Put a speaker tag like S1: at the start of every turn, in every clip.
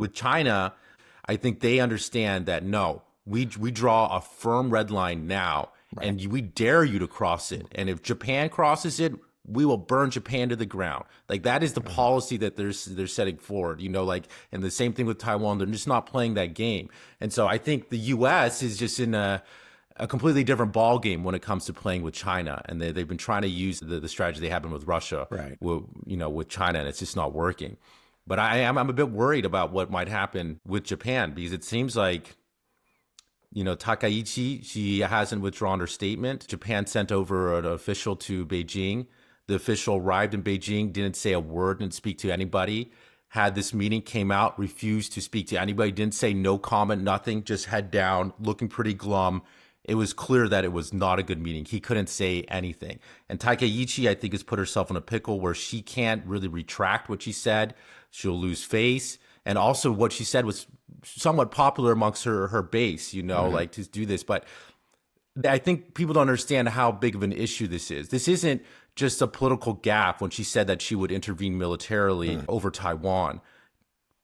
S1: With China, I think they understand that no, we draw a firm red line now,
S2: Right.
S1: and we dare you to cross it. And if Japan crosses it, we will burn Japan to the ground. Like that is the policy that they're setting forward. Like, and the same thing with Taiwan. They're just not playing that game. And so I think the U.S. is just in a completely different ball game when it comes to playing with China, and they've been trying to use the strategy they have been with Russia,
S2: Right.
S1: with China, and it's just not working. But I'm a bit worried about what might happen with Japan, because it seems like, Takaichi, she hasn't withdrawn her statement. Japan sent over an official to Beijing. The official arrived in Beijing, didn't say a word, didn't speak to anybody. Had this meeting, came out, refused to speak to anybody, didn't say no comment, nothing, just head down, looking pretty glum. It was clear that it was not a good meeting. He couldn't say anything. And Takaichi, I think, has put herself in a pickle where she can't really retract what she said. She'll lose face. And also what she said was somewhat popular amongst her base, like to do this. But I think people don't understand how big of an issue this is. This isn't just a political gaffe when she said that she would intervene militarily over Taiwan.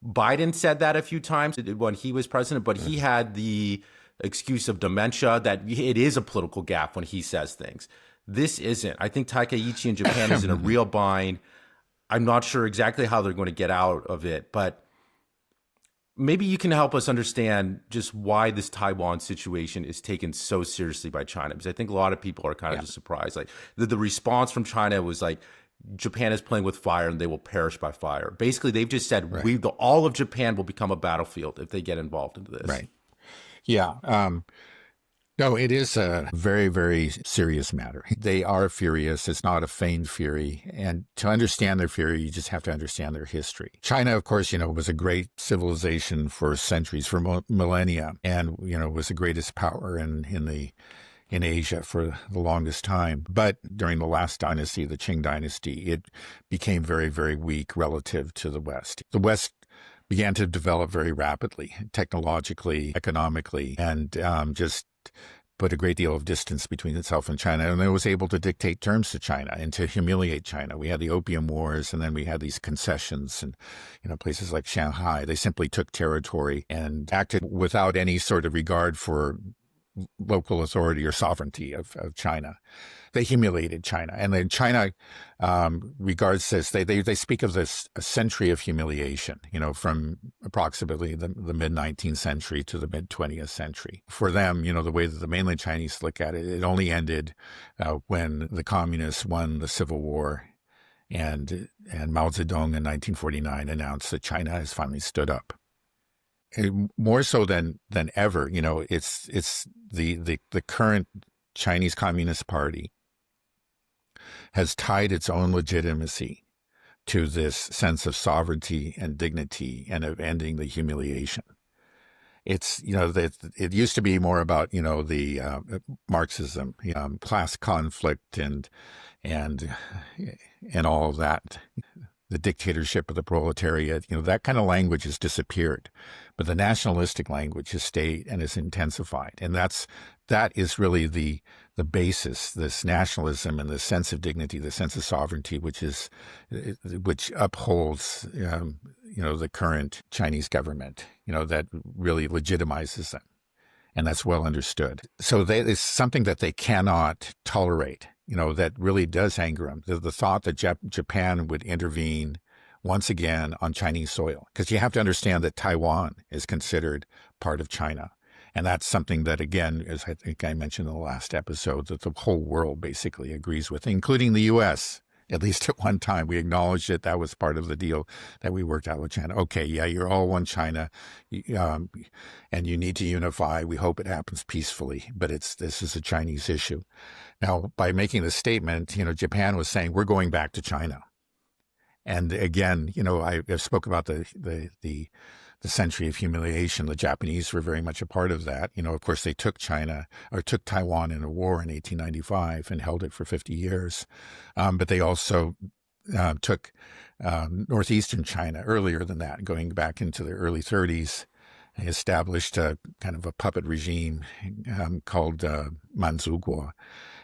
S1: Biden said that a few times when he was president, but he had the excuse of dementia, that it is a political gaffe when he says things. This isn't. I think Takaichi in Japan is in a real bind. I'm not sure exactly how they're going to get out of it, but maybe you can help us understand just why this Taiwan situation is taken so seriously by China, because I think a lot of people are kind of just surprised. Like the response from China was like, Japan is playing with fire and they will perish by fire. Basically, they've just said all of Japan will become a battlefield if they get involved into this.
S2: Right. Yeah. No, it is a very, very serious matter. They are furious. It's not a feigned fury. And to understand their fury, you just have to understand their history. China, of course, was a great civilization for centuries, for millennia, and, was the greatest power in Asia for the longest time. But during the last dynasty, the Qing dynasty, it became very, very weak relative to the West. The West began to develop very rapidly, technologically, economically, and just put a great deal of distance between itself and China. And it was able to dictate terms to China and to humiliate China. We had the Opium Wars, and then we had these concessions, and places like Shanghai. They simply took territory and acted without any sort of regard for local authority or sovereignty of China. They humiliated China. And then China regards this, they speak of this a century of humiliation, from approximately the mid-19th century to the mid-20th century. For them, the way that the mainland Chinese look at it, it only ended when the communists won the Civil War, and Mao Zedong in 1949 announced that China has finally stood up. More so than ever, it's the current Chinese Communist Party has tied its own legitimacy to this sense of sovereignty and dignity and of ending the humiliation. It's, it used to be more about, the Marxism, class conflict and all of that. The dictatorship of the proletariat, that kind of language has disappeared, but the nationalistic language has stayed and has intensified. And that is really the basis, this nationalism and the sense of dignity, the sense of sovereignty, which upholds, the current Chinese government, that really legitimizes them. And that's well understood. So it's something that they cannot tolerate. That really does anger them. The thought that Japan would intervene once again on Chinese soil. Because you have to understand that Taiwan is considered part of China. And that's something that, again, as I think I mentioned in the last episode, that the whole world basically agrees with, including the U.S. At least at one time, we acknowledged that that was part of the deal that we worked out with China. Okay, yeah, you're all one China, and you need to unify. We hope it happens peacefully, but this is a Chinese issue. Now, by making the statement, Japan was saying, we're going back to China. And again, I spoke about the century of humiliation. The Japanese were very much a part of that. Of course, they took Taiwan in a war in 1895 and held it for 50 years. But they also took northeastern China earlier than that, going back into the early 30s. They established a kind of a puppet regime called Manchukuo,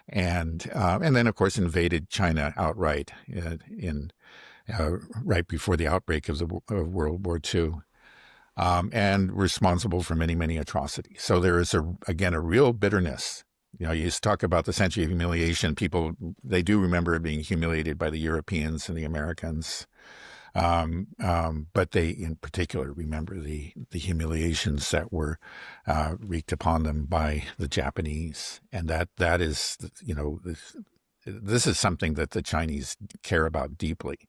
S2: and then, of course, invaded China outright right before the outbreak of World War II. and responsible for many, many atrocities. So there is, again, a real bitterness. You used to talk about the century of humiliation. People, they do remember being humiliated by the Europeans and the Americans. But they, in particular, remember the humiliations that were wreaked upon them by the Japanese, and that is, this is something that the Chinese care about deeply.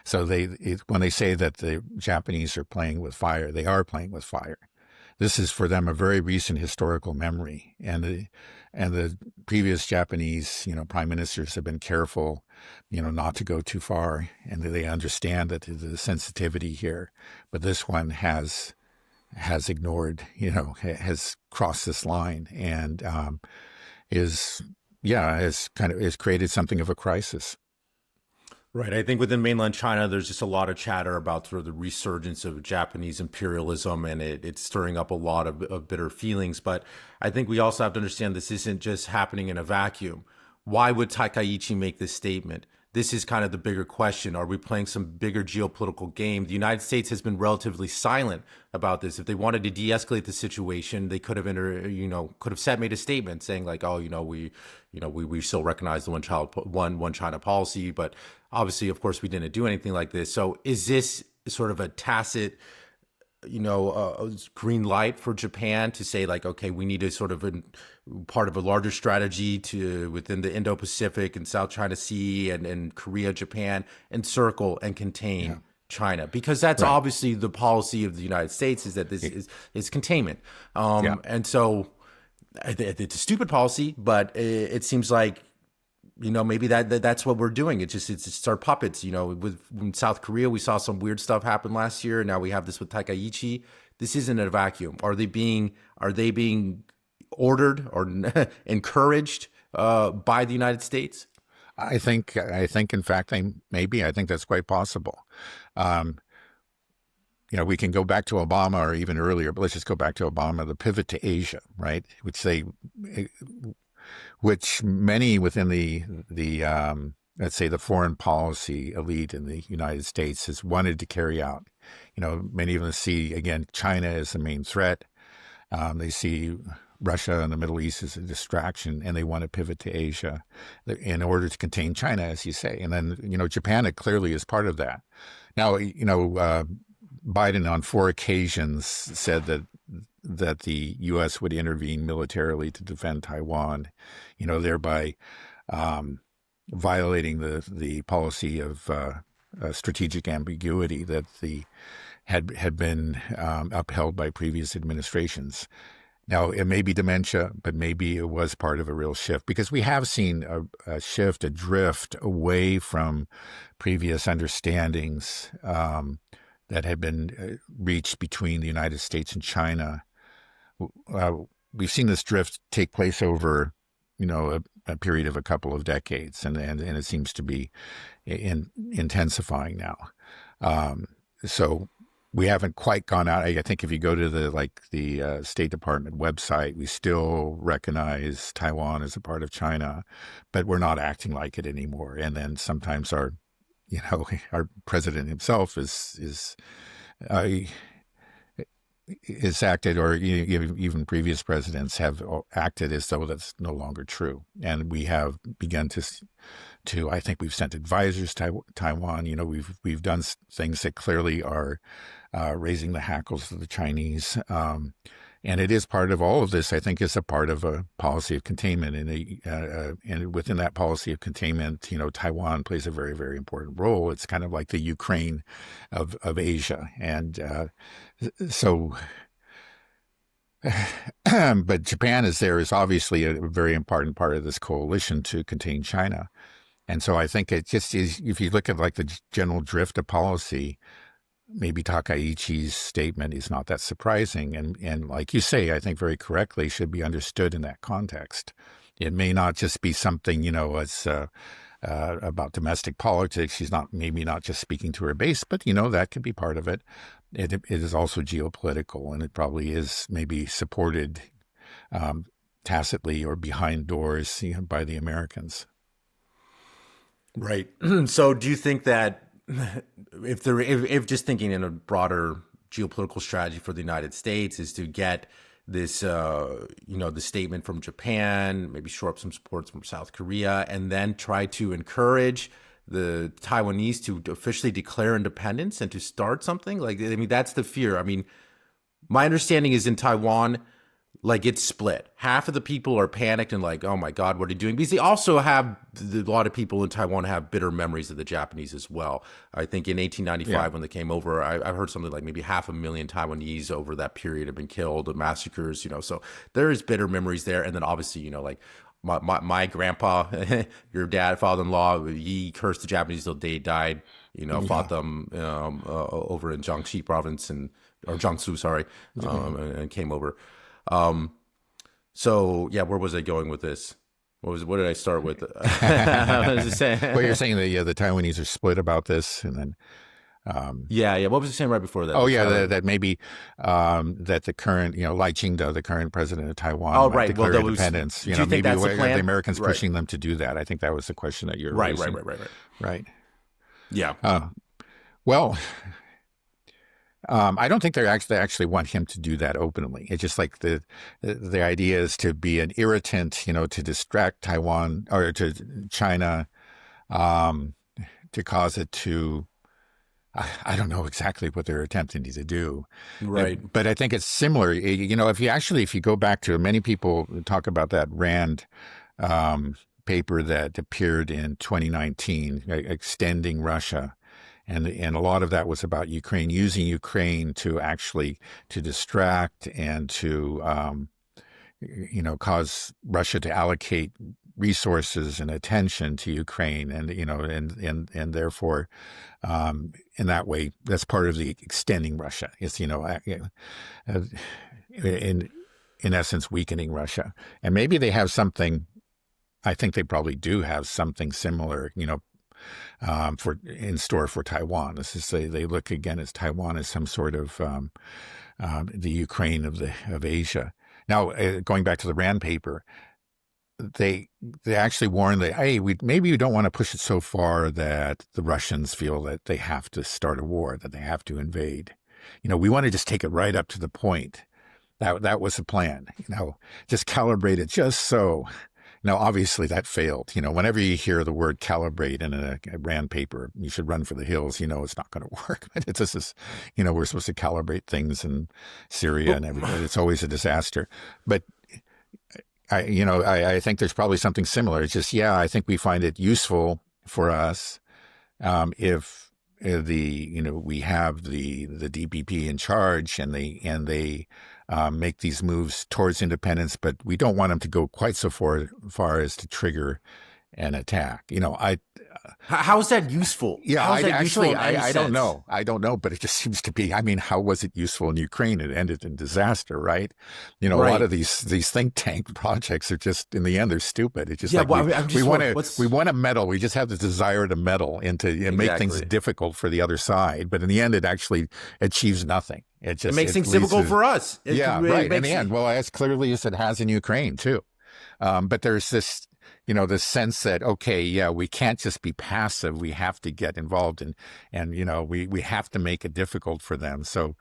S2: So when they say that the Japanese are playing with fire, they are playing with fire. This is for them a very recent historical memory, and the previous Japanese, prime ministers have been careful, not to go too far, and they understand that the sensitivity here. But this one has ignored, has crossed this line, and has created something of a crisis.
S1: Right. I think within mainland China, there's just a lot of chatter about sort of the resurgence of Japanese imperialism, and it's stirring up a lot of bitter feelings. But I think we also have to understand this isn't just happening in a vacuum. Why would Takaichi make this statement? This is kind of the bigger question. Are we playing some bigger geopolitical game? The United States has been relatively silent about this. If they wanted to de-escalate the situation, they could have made a statement saying like, oh, we still recognize the one China policy, but obviously, of course, we didn't do anything like this. So is this sort of a tacit, green light for Japan to say like, okay, we need to sort of part of a larger strategy to within the Indo-Pacific and South China Sea and Korea, Japan, encircle and contain China, because that's obviously the policy of the United States, is that this is containment. And so it's a stupid policy, but it seems like, maybe that's what we're doing. It's our puppets. In South Korea, we saw some weird stuff happen last year. And now we have this with Takaichi. This isn't a vacuum. Are they being ordered or encouraged by the United States?
S2: I think in fact, I think that's quite possible. We can go back to Obama or even earlier, but let's just go back to Obama, the pivot to Asia, right? Which many within the let's say the foreign policy elite in the United States has wanted to carry out. Many of them see, again, China as the main threat. They see Russia and the Middle East as a distraction, and they want to pivot to Asia in order to contain China, as you say. And then, Japan clearly is part of that. Now, Biden on 4 occasions said that the U.S. would intervene militarily to defend Taiwan, thereby violating the policy of strategic ambiguity that had been upheld by previous administrations. Now, it may be dementia, but maybe it was part of a real shift, because we have seen a shift, a drift away from previous understandings that had been reached between the United States and China. We've seen this drift take place over, a period of a couple of decades, and it seems to be intensifying now. So we haven't quite gone out. I think if you go to the State Department website, we still recognize Taiwan as a part of China, but we're not acting like it anymore. And then sometimes our president himself is acted, or even previous presidents have acted as though that's no longer true. And we have begun to I think we've sent advisors to Taiwan. We've done things that clearly are raising the hackles of the Chinese. And it is part of all of this, I think, is a part of a policy of containment. And within that policy of containment, Taiwan plays a very, very important role. It's kind of like the Ukraine of Asia. And so, but Japan is obviously a very important part of this coalition to contain China. And so I think it just is, if you look at the general drift of policy, maybe Takaichi's statement is not that surprising. And like you say, I think very correctly, should be understood in that context. It may not just be something, as about domestic politics. She's maybe not just speaking to her base, but, that could be part of it. It is also geopolitical, and it probably is maybe supported tacitly or behind doors by the Americans.
S1: Right. So do you think that if just thinking in a broader geopolitical strategy for the United States is to get this, the statement from Japan, maybe shore up some supports from South Korea, and then try to encourage the Taiwanese to officially declare independence and to start something. Like, I mean, that's the fear. I mean, my understanding is in Taiwan, like, it's split. Half of the people are panicked and like, oh my God, what are you doing? Because they also have, a lot of people in Taiwan have bitter memories of the Japanese as well. I think in 1895, when they came over, I've heard something like maybe 500,000 Taiwanese over that period have been killed, the massacres, so there is bitter memories there. And then obviously, like my grandpa, your dad, father-in-law, he cursed the Japanese till the day he died, fought them over in Jiangxi province or Jiangsu, sorry, and came over. So yeah, where was I going with this? What did I start with? What was I saying?
S2: Well, you're saying the Taiwanese are split about this, and then
S1: yeah. What was I saying right before that?
S2: Oh yeah, that maybe that the current Lai Ching-te, the current president of Taiwan, might declare independence.
S1: Do you think
S2: maybe
S1: that's the plan?
S2: The Americans pushing them to do that. I think that was the question that you're raising. Right.
S1: Yeah.
S2: Well. I don't think they actually want him to do that openly. It's just like the idea is to be an irritant, to distract Taiwan or to China, to cause it to. I don't know exactly what they're attempting to do,
S1: right?
S2: But I think it's similar. If you go back to, many people talk about that Rand paper that appeared in 2019, extending Russia. And a lot of that was about Ukraine, using Ukraine to distract and to, cause Russia to allocate resources and attention to Ukraine. And therefore, in that way, that's part of the extending Russia. It's, in essence, weakening Russia. And maybe they have something, I think they probably do have something similar, in store for Taiwan. This is they look again as Taiwan as some sort of the Ukraine of Asia. Now, going back to the Rand paper, they actually warned that, hey, maybe we don't want to push it so far that the Russians feel that they have to start a war, that they have to invade. We want to just take it right up to the point. That was the plan. Just calibrate it just so. Now, obviously, that failed. Whenever you hear the word calibrate in a Rand paper, you should run for the hills. It's not going to work. It's just, we're supposed to calibrate things in Syria and everything. It's always a disaster. But I think there's probably something similar. It's just, I think we find it useful for us if we have the DPP in charge and they make these moves towards independence, but we don't want them to go quite so far as to trigger an attack.
S1: How is that useful?
S2: Yeah, I don't know. I don't know, but it just seems to be. I mean, how was it useful in Ukraine? It ended in disaster, right? A lot of these think tank projects are just, in the end, they're stupid. It's just we want to meddle. We just have the desire to meddle and make things difficult for the other side. But in the end, it actually achieves nothing. It
S1: makes things difficult for us.
S2: Right. In the end, well, as clearly as it has in Ukraine too. But there's this. The sense that, okay, we can't just be passive. We have to get involved and we have to make it difficult for them. So,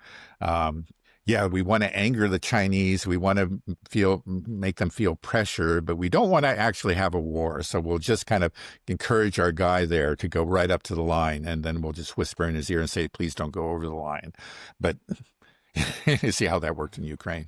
S2: we want to anger the Chinese. We want to make them feel pressure, but we don't want to actually have a war. So we'll just kind of encourage our guy there to go right up to the line. And then we'll just whisper in his ear and say, please don't go over the line. But you see how that worked in Ukraine.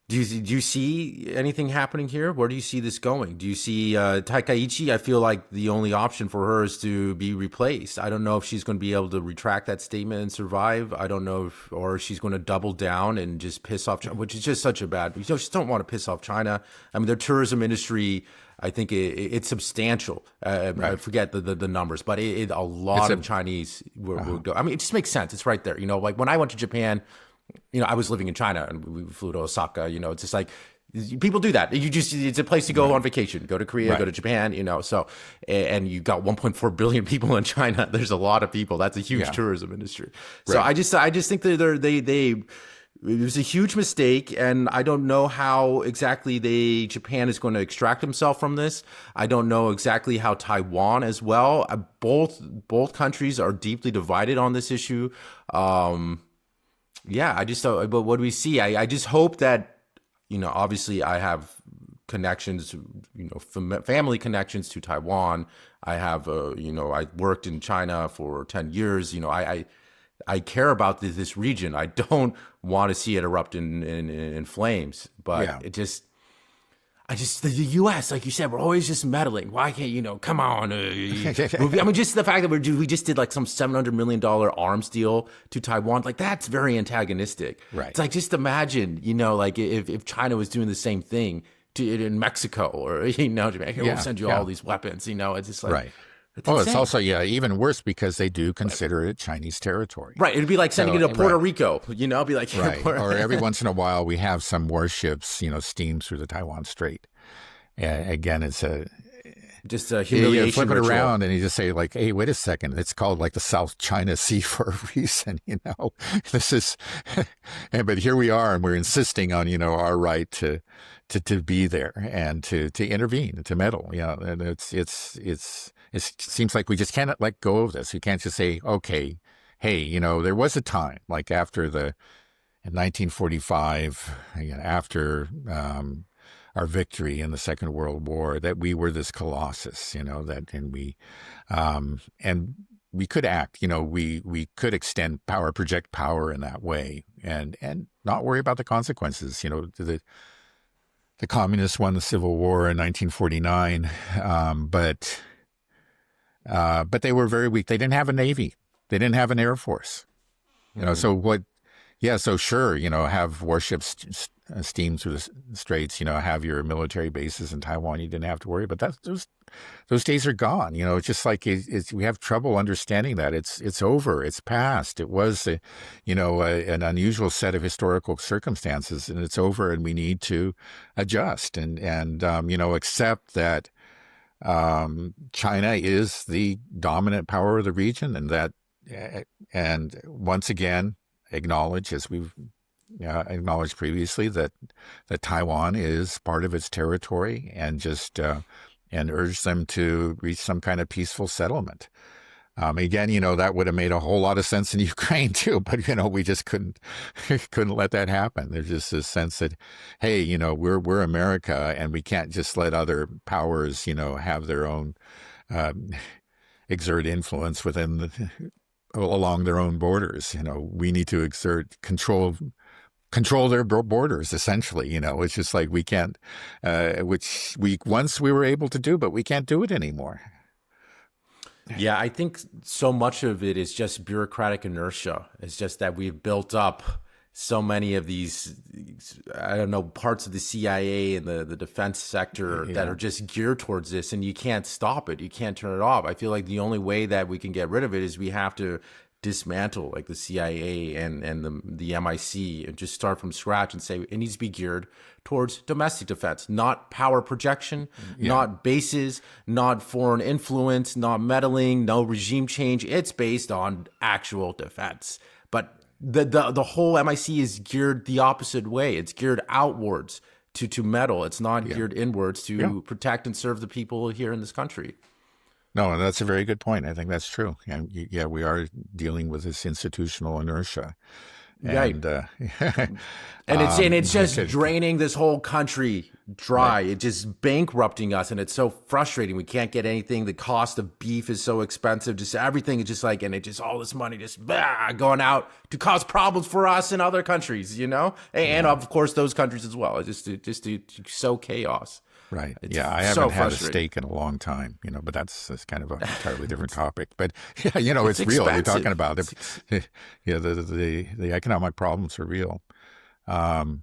S1: Do you see anything happening here? Where do you see this going? Do you see Takaichi? I feel like the only option for her is to be replaced. I don't know if she's going to be able to retract that statement and survive. I don't know or she's going to double down and just piss off China, which is just such a bad. You just don't want to piss off China. I mean, their tourism industry, I think it's substantial. I forget the numbers, but a lot of Chinese would go. I mean, it just makes sense. It's right there. Like when I went to Japan. I was living in China and we flew to Osaka, it's just like people do that. It's a place to go on vacation, go to Korea, go to Japan, so, and you got 1.4 billion people in China. There's a lot of people. That's a huge tourism industry. So I just think that it was a huge mistake, and I don't know how exactly Japan is going to extract himself from this. I don't know exactly how Taiwan as well. Both countries are deeply divided on this issue. Yeah, I just don't. But what do we see? I just hope that, obviously I have connections, family connections to Taiwan. I have, I worked in China for 10 years. I care about this region. I don't want to see it erupt in flames. But
S2: Yeah.
S1: the U.S., like you said, we're always just meddling. Why can't come on? I mean, just the fact that we just did like some $700 million arms deal to Taiwan, like that's very antagonistic.
S2: Right.
S1: It's like, just imagine, like if China was doing the same thing in Mexico, or Japan, we'll send you all these weapons. It's just like,
S2: Right.
S1: It's
S2: Oh,
S1: insane.
S2: it's also, even worse because they do consider it Chinese territory.
S1: Right. It'd be like sending it to Puerto Rico, Be like,
S2: right. Or every once in a while we have some warships, steam through the Taiwan Strait. Again, it's
S1: just a humiliation.
S2: You flip it
S1: ritual.
S2: around and you just say like, hey, wait a second. It's called like the South China Sea for a reason, This is, but here we are and we're insisting on, our right to be there and to intervene, to meddle. And it seems like we just cannot let go of this. You can't just say, okay, hey, there was a time like after in 1945, after our victory in the Second World War, that we were this colossus, and we could act, we could extend power, project power in that way, and not worry about the consequences. The communists won the Civil War in 1949, but they were very weak. They didn't have a navy. They didn't have an air force. So what? Yeah, so sure, have warships steam through the straits. Have your military bases in Taiwan. You didn't have to worry. But those days are gone. It's just like we have trouble understanding that it's over. It's past. It was an unusual set of historical circumstances, and it's over. And we need to adjust and accept that China is the dominant power of the region, and once again acknowledge, as we've acknowledged previously, that Taiwan is part of its territory, and just and urge them to reach some kind of peaceful settlement. Again, that would have made a whole lot of sense in Ukraine too, but we just couldn't let that happen. There's just this sense that, hey, we're America, and we can't just let other powers, have their own exert influence along their own borders. We need to exert control their borders, essentially. It's just like we can't, which once we were able to do, but we can't do it anymore.
S1: Yeah, I think so much of it is just bureaucratic inertia. It's just that we've built up so many of these, I don't know, parts of the CIA and the defense sector that are just geared towards this, and you can't stop it. You can't turn it off. I feel like the only way that we can get rid of it is we have to dismantle like the CIA and the MIC and just start from scratch and say it needs to be geared towards domestic defense, not power projection, not bases, not foreign influence, not meddling, no regime change. It's based on actual defense. But the whole MIC is geared the opposite way. It's geared outwards to meddle. It's not geared inwards to protect and serve the people here in this country.
S2: No, that's a very good point. I think that's true. And we are dealing with this institutional inertia. And,
S1: and it's just draining this whole country dry. Right. It's just bankrupting us, and it's so frustrating. We can't get anything. The cost of beef is so expensive. Just everything is just like, and it just all this money just going out to cause problems for us in other countries, and of course those countries as well. It's just to sow chaos.
S2: Right. I haven't had a steak in a long time, but that's kind of an entirely different topic. But it's real. Expensive. You're talking about it. The economic problems are real. One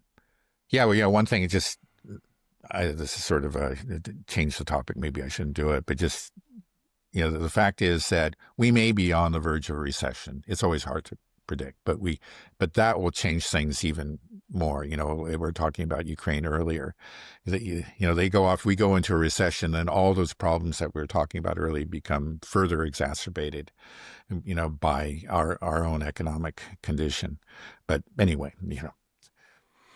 S2: thing is just, this is sort of change the topic. Maybe I shouldn't do it, but just, the fact is that we may be on the verge of a recession. It's always hard to predict, but that will change things even more. We were talking about Ukraine earlier. They go off, we go into a recession, and all those problems that we were talking about earlier become further exacerbated, by our own economic condition. But anyway,